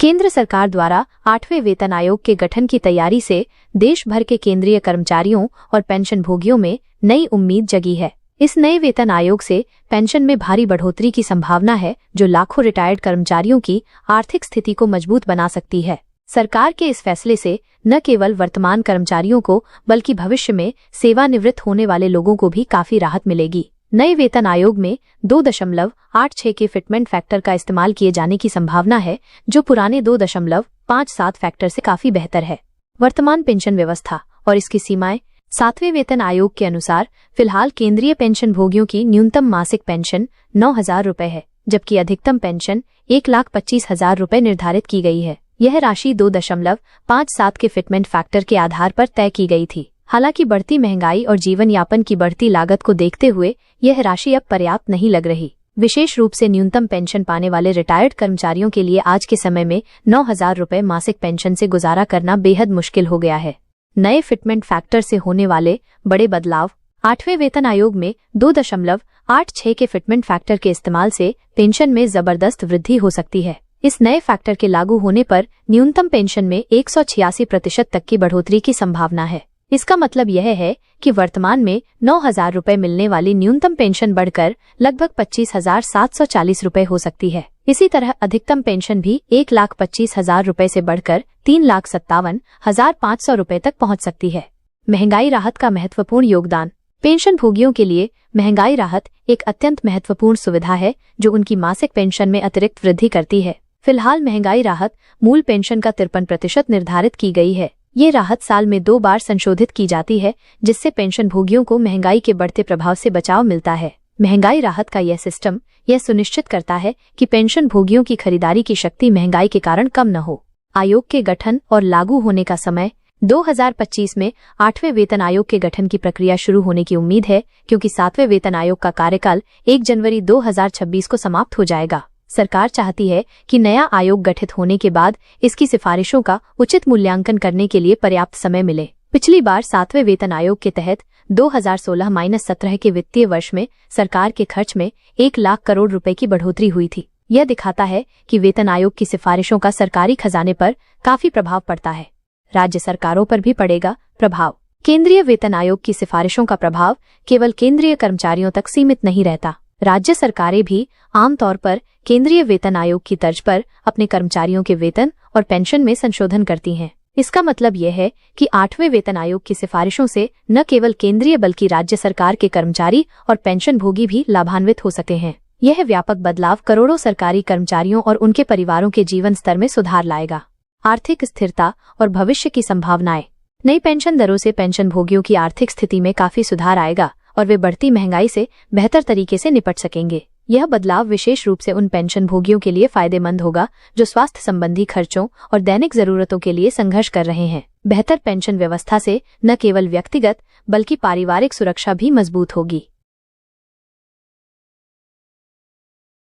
केंद्र सरकार द्वारा 8वें वेतन आयोग के गठन की तैयारी से देश भर के केंद्रीय कर्मचारियों और पेंशन भोगियों में नई उम्मीद जगी है। इस नए वेतन आयोग से पेंशन में भारी बढ़ोतरी की संभावना है, जो लाखों रिटायर्ड कर्मचारियों की आर्थिक स्थिति को मजबूत बना सकती है। सरकार के इस फैसले से न केवल वर्तमान कर्मचारियों को बल्कि भविष्य में सेवानिवृत्त होने वाले लोगों को भी काफी राहत मिलेगी। नए वेतन आयोग में 2.86 के फिटमेंट फैक्टर का इस्तेमाल किए जाने की संभावना है, जो पुराने 2.57 फैक्टर से काफी बेहतर है। वर्तमान पेंशन व्यवस्था और इसकी सीमाएं। 7वें वेतन आयोग के अनुसार फिलहाल केंद्रीय पेंशन भोगियों की न्यूनतम मासिक पेंशन 9,000 रुपए है, जबकि अधिकतम पेंशन 1,25,000 रुपए निर्धारित की गई है। यह राशि 2.57 के फिटमेंट फैक्टर के आधार पर तय की गई थी। हालांकि बढ़ती महंगाई और जीवन यापन की बढ़ती लागत को देखते हुए यह राशि अब पर्याप्त नहीं लग रही। विशेष रूप से न्यूनतम पेंशन पाने वाले रिटायर्ड कर्मचारियों के लिए आज के समय में 9,000 रुपए मासिक पेंशन से गुजारा करना बेहद मुश्किल हो गया है। नए फिटमेंट फैक्टर से होने वाले बड़े बदलाव। 8वें वेतन आयोग में 2.86 के फिटमेंट फैक्टर के इस्तेमाल से पेंशन में जबरदस्त वृद्धि हो सकती है। इस नए फैक्टर के लागू होने पर न्यूनतम पेंशन में 186% तक की बढ़ोतरी की संभावना है। इसका मतलब यह है कि वर्तमान में 9,000 रुपए मिलने वाली न्यूनतम पेंशन बढ़कर लगभग 25,740 रुपए हो सकती है। इसी तरह अधिकतम पेंशन भी 1,25,000 रुपए से बढ़कर 3,57,500 रुपए तक पहुंच सकती है। महंगाई राहत का महत्वपूर्ण योगदान। पेंशन भोगियों के लिए महंगाई राहत एक अत्यंत महत्वपूर्ण सुविधा है, जो उनकी मासिक पेंशन में अतिरिक्त वृद्धि करती है। फिलहाल महंगाई राहत मूल पेंशन का 53% निर्धारित की गई है। ये राहत साल में 2 बार संशोधित की जाती है, जिससे पेंशन भोगियों को महंगाई के बढ़ते प्रभाव से बचाव मिलता है। महंगाई राहत का यह सिस्टम यह सुनिश्चित करता है कि पेंशन भोगियों की खरीदारी की शक्ति महंगाई के कारण कम न हो। आयोग के गठन और लागू होने का समय। 2025 में 8वें वेतन आयोग के गठन की प्रक्रिया शुरू होने की उम्मीद है, क्योंकि 7वें वेतन आयोग का कार्यकाल 1 जनवरी 2026 को समाप्त हो जाएगा। सरकार चाहती है कि नया आयोग गठित होने के बाद इसकी सिफारिशों का उचित मूल्यांकन करने के लिए पर्याप्त समय मिले। पिछली बार 7वें वेतन आयोग के तहत 2016-17 के वित्तीय वर्ष में सरकार के खर्च में 1 लाख करोड़ रुपए की बढ़ोतरी हुई थी। यह दिखाता है कि वेतन आयोग की सिफारिशों का सरकारी खजाने पर काफी प्रभाव पड़ता है। राज्य सरकारों पर भी पड़ेगा प्रभाव। केंद्रीय वेतन आयोग की सिफारिशों का प्रभाव केवल केंद्रीय कर्मचारियों तक सीमित नहीं रहता। राज्य सरकारें भी आमतौर पर केंद्रीय वेतन आयोग की तर्ज पर अपने कर्मचारियों के वेतन और पेंशन में संशोधन करती हैं। इसका मतलब यह है कि 8वें वेतन आयोग की सिफारिशों से न केवल केंद्रीय बल्कि राज्य सरकार के कर्मचारी और पेंशन भोगी भी लाभान्वित हो सकते हैं। यह व्यापक बदलाव करोड़ों सरकारी कर्मचारियों और उनके परिवारों के जीवन स्तर में सुधार लाएगा। आर्थिक स्थिरता और भविष्य की संभावनाएं। नई पेंशन दरों से पेंशन भोगियों की आर्थिक स्थिति में काफी सुधार आएगा और वे बढ़ती महंगाई से बेहतर तरीके से निपट सकेंगे। यह बदलाव विशेष रूप से उन पेंशन भोगियों के लिए फायदेमंद होगा जो स्वास्थ्य संबंधी खर्चों और दैनिक जरूरतों के लिए संघर्ष कर रहे हैं। बेहतर पेंशन व्यवस्था से न केवल व्यक्तिगत बल्कि पारिवारिक सुरक्षा भी मजबूत होगी।